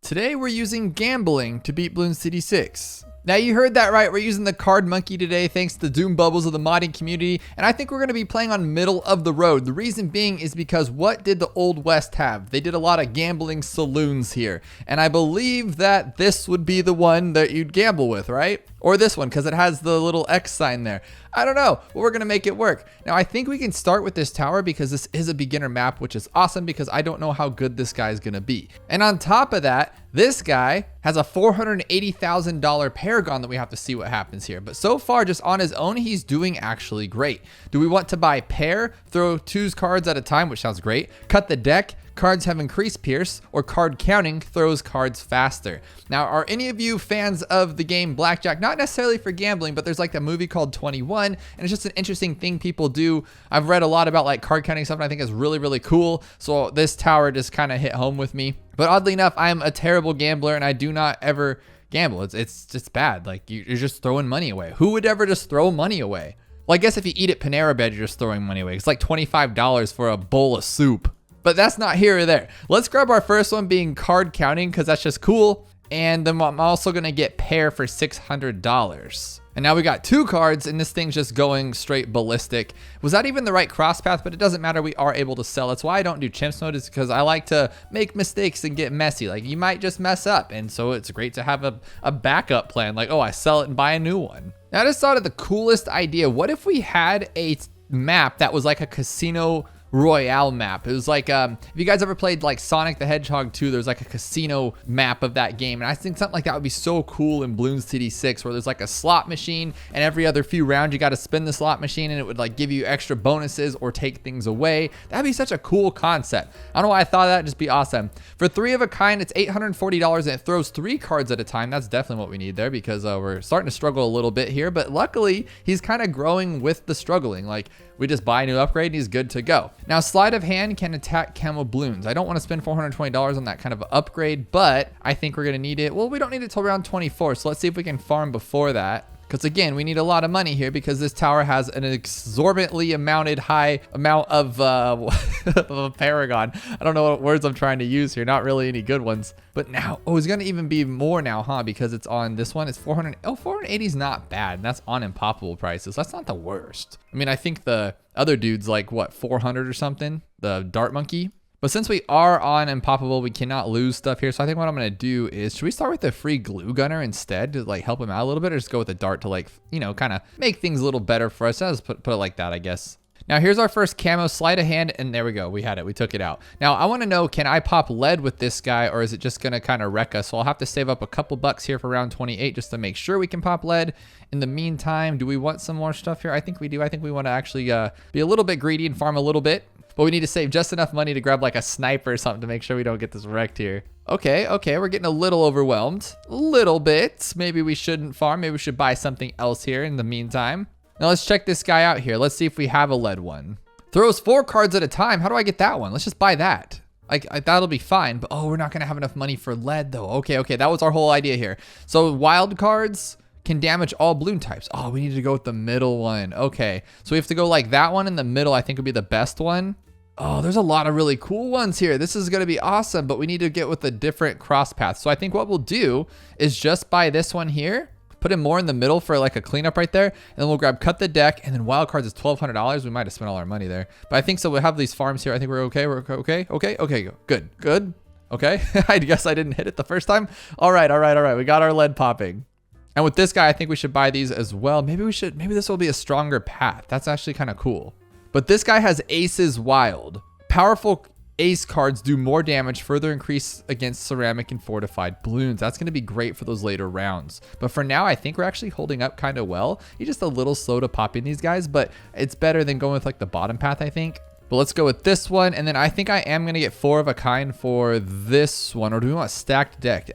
Today we're using gambling to beat Bloons TD6. Now you heard that right, we're using the card monkey today thanks to Doombubbles of the modding community, and I think we're going to be playing on middle of the road. The reason being is because what did the Old West have? They did a lot of gambling saloons here, and I believe that this would be the one that you'd gamble with, right? Or this one, because it has the little X sign there. I don't know, but we're gonna make it work. Now I think we can start with this tower because this is a beginner map, which is awesome because I don't know how good this guy is gonna be. And on top of that, this guy has a $480,000 Paragon that we have to see what happens here. But so far, just on his own, he's doing actually great. Do we want to buy pair, throw 2 cards at a time, which sounds great, cut the deck, cards have increased pierce, or card counting throws cards faster? Now, are any of you fans of the game Blackjack? Not necessarily for gambling, but there's like a movie called 21, and it's just an interesting thing people do. I've read a lot about like card counting stuff, and I think it's really, really cool. So this tower just kind of hit home with me. But oddly enough, I'm a terrible gambler, and I do not ever gamble. It's just bad. Like you're just throwing money away. Who would ever just throw money away? Well, I guess if you eat at Panera Bread, you're just throwing money away. It's like $25 for a bowl of soup. But that's not here or there. Let's grab our first one being card counting because that's just cool. And then I'm also going to get pair for $600. And now we got 2 cards and this thing's just going straight ballistic. Was that even the right cross path? But it doesn't matter. We are able to sell. That's why I don't do chimps mode, is because I like to make mistakes and get messy. Like you might just mess up. And so it's great to have a backup plan. Like, oh, I sell it and buy a new one. Now I just thought of the coolest idea. What if we had a map that was like a casino Royale map? It was like, if you guys ever played like Sonic the Hedgehog 2, there's like a casino map of that game. And I think something like that would be so cool in Bloons TD6, where there's like a slot machine and every other few rounds you got to spin the slot machine and it would like give you extra bonuses or take things away. That'd be such a cool concept. I don't know why I thought that'd just be awesome. For 3 of a kind, it's $840 and it throws 3 cards at a time. That's definitely what we need there because we're starting to struggle a little bit here, but luckily he's kind of growing with the struggling. Like we just buy a new upgrade and he's good to go. Now, sleight of hand can attack camo balloons. I don't want to spend $420 on that kind of upgrade, but I think we're going to need it. Well, we don't need it till round 24, so let's see if we can farm before that. Because again, we need a lot of money here because this tower has an exorbitantly high amount of of a Paragon. I don't know what words I'm trying to use here. Not really any good ones. But now, oh, it's going to even be more now, huh? Because it's on this one. It's 400. Oh, 480 is not bad. And that's on impoppable prices. That's not the worst. I mean, I think the other dude's like, what, 400 or something? The Dart Monkey. But since we are on impoppable, we cannot lose stuff here. So I think what I'm going to do is, should we start with the free glue gunner instead to like help him out a little bit, or just go with the dart to like, you know, kind of make things a little better for us? I'll just put it like that, I guess. Now here's our first camo, sleight of hand, and there we go. We had it. We took it out. Now I want to know, can I pop lead with this guy, or is it just going to kind of wreck us? So I'll have to save up a couple bucks here for round 28 just to make sure we can pop lead. In the meantime, do we want some more stuff here? I think we do. I think we want to actually be a little bit greedy and farm a little bit. But we need to save just enough money to grab like a sniper or something to make sure we don't get this wrecked here. Okay, we're getting a little overwhelmed. A little bit. Maybe we shouldn't farm. Maybe we should buy something else here in the meantime. Now let's check this guy out here. Let's see if we have a lead one. Throws 4 cards at a time. How do I get that one? Let's just buy that. Like that'll be fine. But oh, we're not gonna have enough money for lead though. Okay, that was our whole idea here. So wild cards can damage all balloon types. Oh, we need to go with the middle one. Okay, so we have to go like that one in the middle. I think would be the best one. Oh, there's a lot of really cool ones here. This is going to be awesome, but we need to get with a different cross path. So I think what we'll do is just buy this one here, put it more in the middle for like a cleanup right there, and then we'll grab cut the deck, and then wild cards is $1,200. We might have spent all our money there, but I think so. We'll have these farms here. I think we're okay. We're okay. Okay, good. Okay, I guess I didn't hit it the first time. All right. We got our lead popping. And with this guy, I think we should buy these as well. Maybe this will be a stronger path. That's actually kind of cool. But this guy has aces wild. Powerful ace cards do more damage, further increase against ceramic and fortified balloons. That's going to be great for those later rounds. But for now, I think we're actually holding up kind of well. He's just a little slow to pop in these guys, but it's better than going with like the bottom path, I think. But let's go with this one. And then I think I am going to get 4 of a kind for this one. Or do we want stacked deck?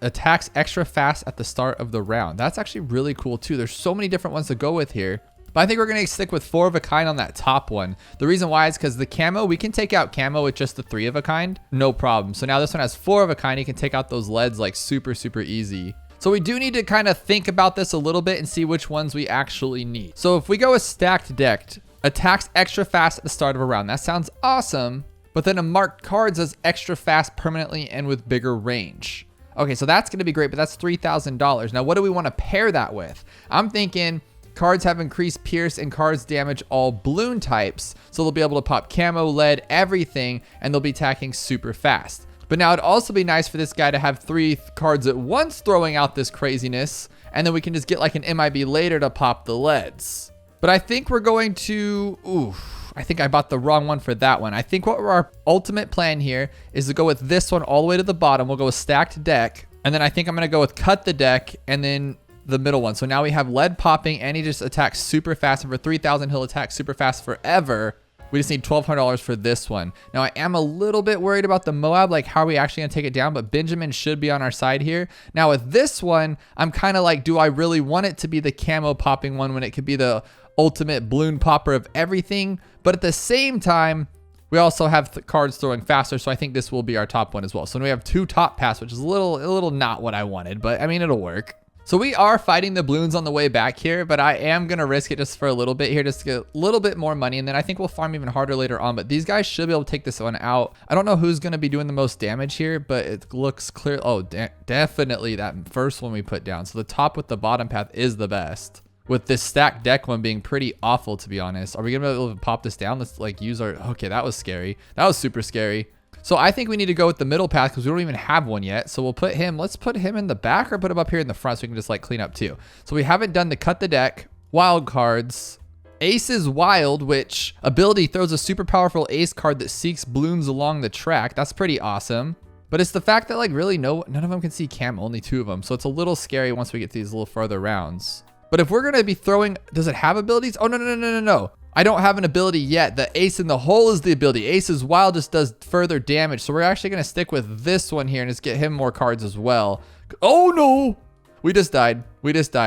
Attacks extra fast at the start of the round. That's actually really cool too. There's so many different ones to go with here. But I think we're going to stick with 4 of a kind on that top one. The reason why is because the camo, we can take out camo with just the 3 of a kind. No problem. So now this one has 4 of a kind. You can take out those leads like super easy. So we do need to kind of think about this a little bit and see which ones we actually need. So if we go with stacked decked, attacks extra fast at the start of a round. That sounds awesome. But then a marked card says extra fast permanently and with bigger range. Okay, so that's going to be great, but that's $3,000. Now, what do we want to pair that with? I'm thinking cards have increased pierce and cards damage all balloon types. So they'll be able to pop camo, lead, everything, and they'll be attacking super fast. But now it'd also be nice for this guy to have 3 cards at once throwing out this craziness. And then we can just get like an MIB later to pop the leads. But I think we're going to, I think I bought the wrong one for that one. I think what our ultimate plan here is to go with this one all the way to the bottom. We'll go with stacked deck. And then I think I'm going to go with cut the deck and then the middle one. So now we have lead popping and he just attacks super fast. And for 3,000, he'll attack super fast forever. We just need $1,200 for this one. Now, I am a little bit worried about the Moab, like how are we actually gonna take it down? But Benjamin should be on our side here. Now, with this one, I'm kind of like, do I really want it to be the camo popping one when it could be the ultimate balloon popper of everything? But at the same time, we also have cards throwing faster, so I think this will be our top one as well. So we have 2 top pass, which is a little not what I wanted, but I mean, it'll work. So we are fighting the balloons on the way back here, but I am going to risk it just for a little bit here, just to get a little bit more money. And then I think we'll farm even harder later on, but these guys should be able to take this one out. I don't know who's going to be doing the most damage here, but it looks clear. Oh, definitely that first one we put down. So the top with the bottom path is the best. With this stacked deck one being pretty awful, to be honest. Are we going to be able to pop this down? Let's like use our, okay, that was scary. That was super scary. So I think we need to go with the middle path because we don't even have one yet. So we'll put him, let's put him in the back or put him up here in the front so we can just like clean up too. So we haven't done the cut the deck, wild cards, Ace is wild, which ability throws a super powerful ace card that seeks balloons along the track. That's pretty awesome. But it's the fact that like really none of them can see cam, only 2 of them. So it's a little scary once we get to these little further rounds. But if we're gonna be throwing, does it have abilities? Oh, no. I don't have an ability yet. The ace in the hole is the ability. Ace is wild, just does further damage. So we're actually going to stick with this one here and just get him more cards as well. Oh no, we just died.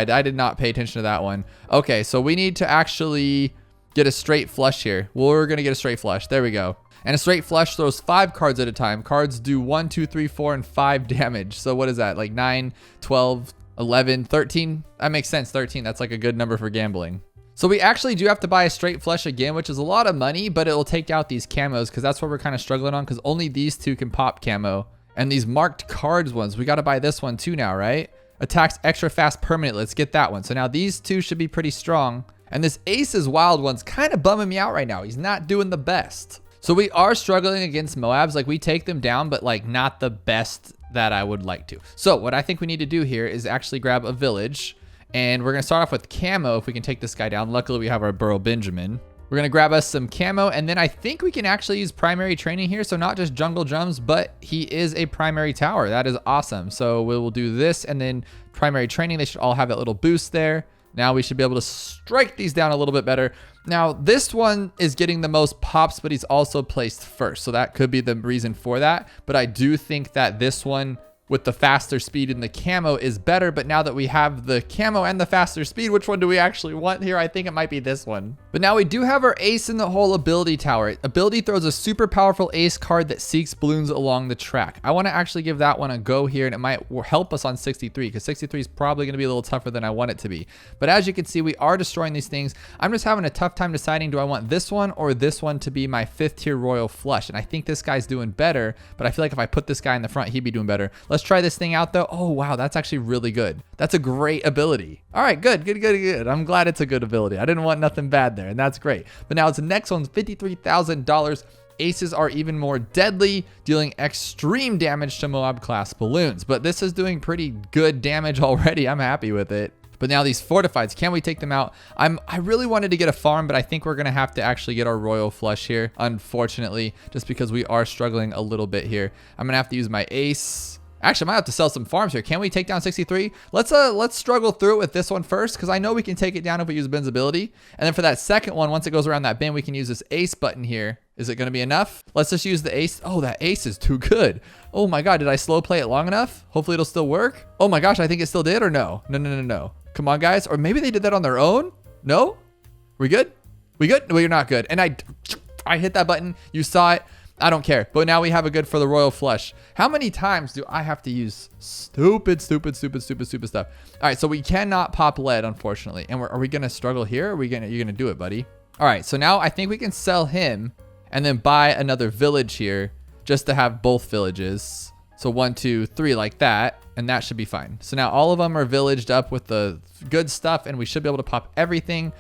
I did not pay attention to that one. Okay, so we need to actually get a straight flush here. We're going to get a straight flush. There we go. And a straight flush throws 5 cards at a time. Cards do 1, 2, 3, 4, and 5 damage. So what is that? Like 9, 12, 11, 13? That makes sense. 13. That's like a good number for gambling. So we actually do have to buy a straight flush again, which is a lot of money, but it will take out these camos because that's what we're kind of struggling on because only these 2 can pop camo. And these marked cards ones, we got to buy this one too now, right? Attacks extra fast permanent. Let's get that one. So now these 2 should be pretty strong. And this Ace's wild one's kind of bumming me out right now. He's not doing the best. So we are struggling against Moabs. Like we take them down, but like not the best that I would like to. So what I think we need to do here is actually grab a village. And we're going to start off with camo if we can take this guy down. Luckily, we have our Burrow Benjamin. We're going to grab us some camo. And then I think we can actually use primary training here. So not just jungle drums, but he is a primary tower. That is awesome. So we'll do this and then primary training. They should all have that little boost there. Now we should be able to strike these down a little bit better. Now this one is getting the most pops, but he's also placed first. So that could be the reason for that. But I do think that this one with the faster speed in the camo is better. But now that we have the camo and the faster speed, which one do we actually want here? I think it might be this one. But now we do have our ace in the hole ability tower. Ability throws a super powerful ace card that seeks balloons along the track. I want to actually give that one a go here, and it might help us on 63 because 63 is probably going to be a little tougher than I want it to be. But as you can see, we are destroying these things. I'm just having a tough time deciding, do I want this one or this one to be my 5th tier royal flush? And I think this guy's doing better, but I feel like if I put this guy in the front, he'd be doing better. Let's try this thing out though. Oh wow, that's actually really good. That's a great ability. All right, good. I'm glad it's a good ability. I didn't want nothing bad there, and that's great. But now it's the next one's $53,000. Aces are even more deadly, dealing extreme damage to Moab class balloons. But this is doing pretty good damage already. I'm happy with it. But now these fortifieds, can we take them out? I really wanted to get a farm, but I think we're going to have to actually get our royal flush here, unfortunately, just because we are struggling a little bit here. I'm going to have to use my ace. Actually, I might have to sell some farms here. Can we take down 63? Let's struggle through it with this one first, because I know we can take it down if we use Ben's ability. And then for that second one, once it goes around that bin, we can use this ace button here. Is it going to be enough? Let's just use the ace. Oh, that ace is too good. Oh my God, did I slow play it long enough? Hopefully it'll still work. Oh my gosh, I think it still did, or no? No. Come on, guys. Or maybe they did that on their own? No? We good? We good? No, you're not good. And I hit that button. You saw it. I don't care. But now we have a good for the royal flush. How many times do I have to use stupid stuff? All right, so we cannot pop lead, unfortunately. And are we going to struggle here? Or are you're going to do it, buddy? All right, so now I think we can sell him and then buy another village here just to have both villages. So 1, 2, 3 like that. And that should be fine. So now all of them are villaged up with the good stuff. And we should be able to pop everything.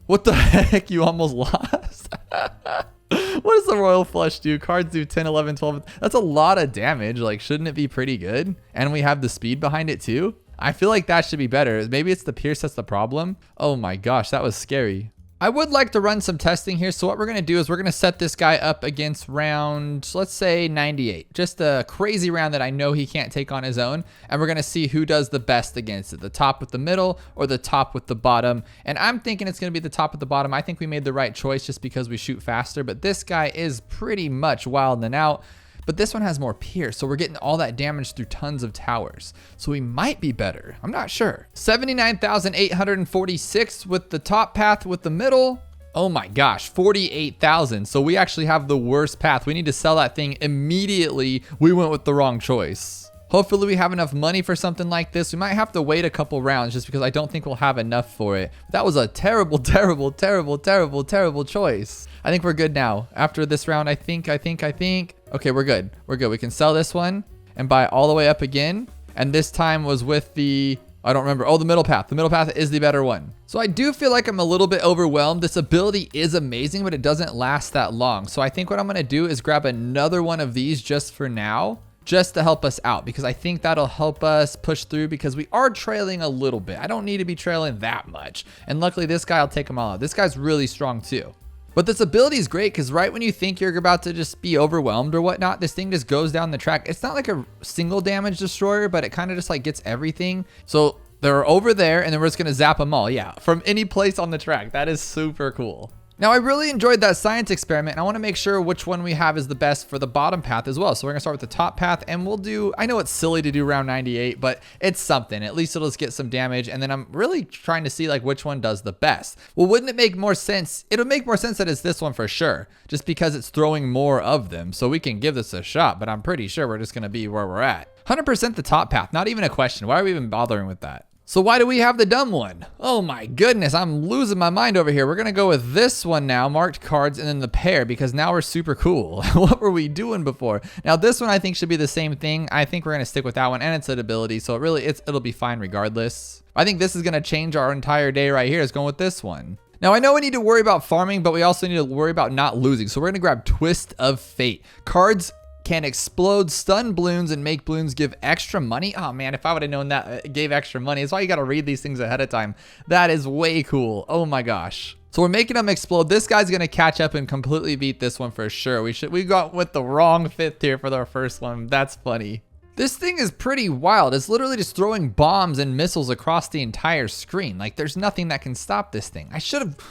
What the heck? You almost lost? What does the Royal Flush do? Cards do 10, 11, 12. That's a lot of damage. Like, shouldn't it be pretty good? And we have the speed behind it too. I feel like that should be better. Maybe it's the Pierce that's the problem. Oh my gosh, that was scary. I would like to run some testing here. So what we're going to do is we're going to set this guy up against round, let's say 98. Just a crazy round that I know he can't take on his own. And we're going to see who does the best against it. The top with the middle or the top with the bottom. And I'm thinking it's going to be the top with the bottom. I think we made the right choice just because we shoot faster. But this guy is pretty much wild and out. But this one has more pierce, so we're getting all that damage through tons of towers. So we might be better. I'm not sure. 79,846 with the top path with the middle. Oh my gosh, 48,000. So we actually have the worst path. We need to sell that thing immediately. We went with the wrong choice. Hopefully we have enough money for something like this. We might have to wait a couple rounds just because I don't think we'll have enough for it. That was a terrible, terrible, terrible, terrible, terrible choice. I think we're good now. After this round, I think. Okay, we're good. We're good. We can sell this one and buy all the way up again. And this time was with the, I don't remember. Oh, the middle path. The middle path is the better one. So I do feel like I'm a little bit overwhelmed. This ability is amazing, but it doesn't last that long. So I think what I'm going to do is grab another one of these just for now, just to help us out, because I think that'll help us push through because we are trailing a little bit. I don't need to be trailing that much. And luckily this guy will take them all out. This guy's really strong too. But this ability is great because right when you think you're about to just be overwhelmed or whatnot, this thing just goes down the track. It's not like a single damage destroyer, but it kind of just like gets everything. So they're over there and then we're just going to zap them all. Yeah, from any place on the track. That is super cool. Now, I really enjoyed that science experiment, and I want to make sure which one we have is the best for the bottom path as well. So we're going to start with the top path, and we'll do, I know it's silly to do round 98, but it's something. At least it'll just get some damage, and then I'm really trying to see like which one does the best. Well, wouldn't it make more sense? It'll make more sense that it's this one for sure, just because it's throwing more of them. So we can give this a shot, but I'm pretty sure we're just going to be where we're at. 100% the top path, not even a question. Why are we even bothering with that? So why do we have the dumb one? Oh my goodness, I'm losing my mind over here. We're gonna go with this one now, marked cards, and then the pair, because now we're super cool. What were we doing before? Now this one I think should be the same thing. I think we're gonna stick with that one, and it's an ability, so it'll be fine regardless. I think this is gonna change our entire day right here, is going with this one. Now I know we need to worry about farming, but we also need to worry about not losing. So we're gonna grab Twist of Fate. Cards can explode, stun balloons, and make balloons give extra money. Oh man, if I would have known that it gave extra money. That's why you got to read these things ahead of time. That is way cool. Oh my gosh. So we're making them explode. This guy's going to catch up and completely beat this one for sure. We got with the wrong fifth here for our first one. That's funny. This thing is pretty wild. It's literally just throwing bombs and missiles across the entire screen. Like there's nothing that can stop this thing.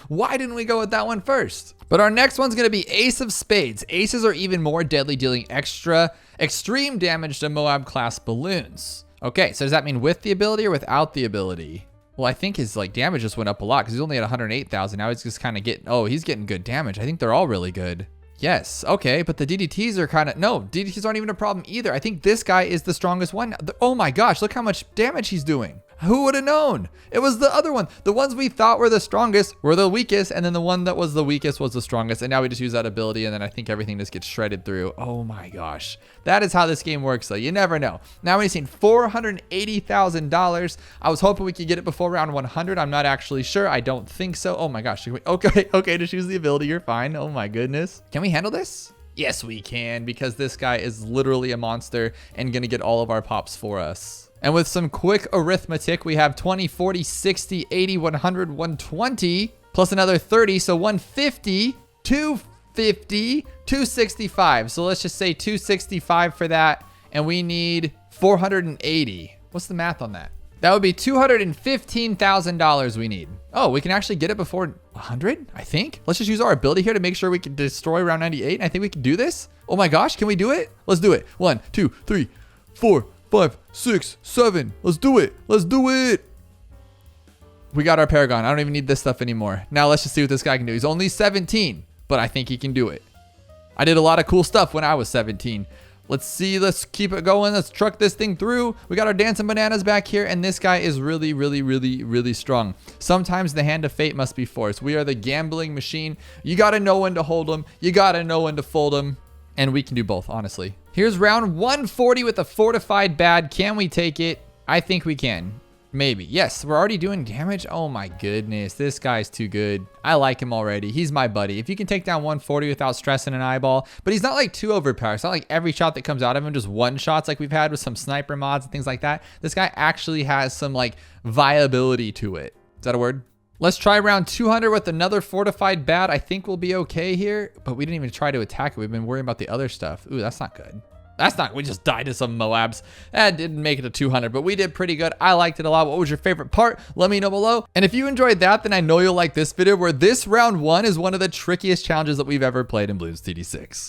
Why didn't we go with that one first? But our next one's gonna be Ace of Spades. Aces are even more deadly, dealing extreme damage to Moab class balloons. Okay, so does that mean with the ability or without the ability? Well, I think his like damage just went up a lot because he's only at 108,000. Now he's just kind of he's getting good damage. I think they're all really good. Yes, okay, but the DDTs are no, DDTs aren't even a problem either. I think this guy is the strongest one. Oh my gosh, look how much damage he's doing. Who would have known? It was the other one. The ones we thought were the strongest were the weakest, and then the one that was the weakest was the strongest, and now we just use that ability, and then I think everything just gets shredded through. Oh my gosh. That is how this game works, though. You never know. Now we've seen $480,000. I was hoping we could get it before round 100. I'm not actually sure. I don't think so. Oh my gosh. Okay, just use the ability. You're fine. Oh my goodness. Can we handle this? Yes, we can, because this guy is literally a monster and gonna get all of our pops for us. And with some quick arithmetic, we have 20, 40, 60, 80, 100, 120, plus another 30. So 150, 250, 265. So let's just say 265 for that. And we need 480. What's the math on that? That would be $215,000 we need. Oh, we can actually get it before 100, I think. Let's just use our ability here to make sure we can destroy round 98. I think we can do this. Oh my gosh, can we do it? Let's do it. 1, 2, 3, 4, 5, 6, 7. Let's do it. Let's do it. We got our Paragon. I don't even need this stuff anymore. Now let's just see what this guy can do. He's only 17, but I think he can do it. I did a lot of cool stuff when I was 17. Let's see. Let's keep it going. Let's truck this thing through. We got our dancing bananas back here, and this guy is really, really, really, really strong. Sometimes the hand of fate must be forced. We are the gambling machine. You got to know when to hold them. You got to know when to fold them. And we can do both, honestly. Here's round 140 with a fortified bad. Can we take it? I think we can. Maybe. Yes, we're already doing damage. Oh my goodness. This guy's too good. I like him already. He's my buddy. If you can take down 140 without stressing an eyeball, but he's not like too overpowered. It's not like every shot that comes out of him just one shots like we've had with some sniper mods and things like that. This guy actually has some like viability to it. Is that a word? Let's try round 200 with another fortified bat. I think we'll be okay here, but we didn't even try to attack it. We've been worrying about the other stuff. Ooh, that's not good. That's not, we just died to some Moabs. That didn't make it to 200, but we did pretty good. I liked it a lot. What was your favorite part? Let me know below. And if you enjoyed that, then I know you'll like this video where this round 1 is one of the trickiest challenges that we've ever played in Bloons TD6.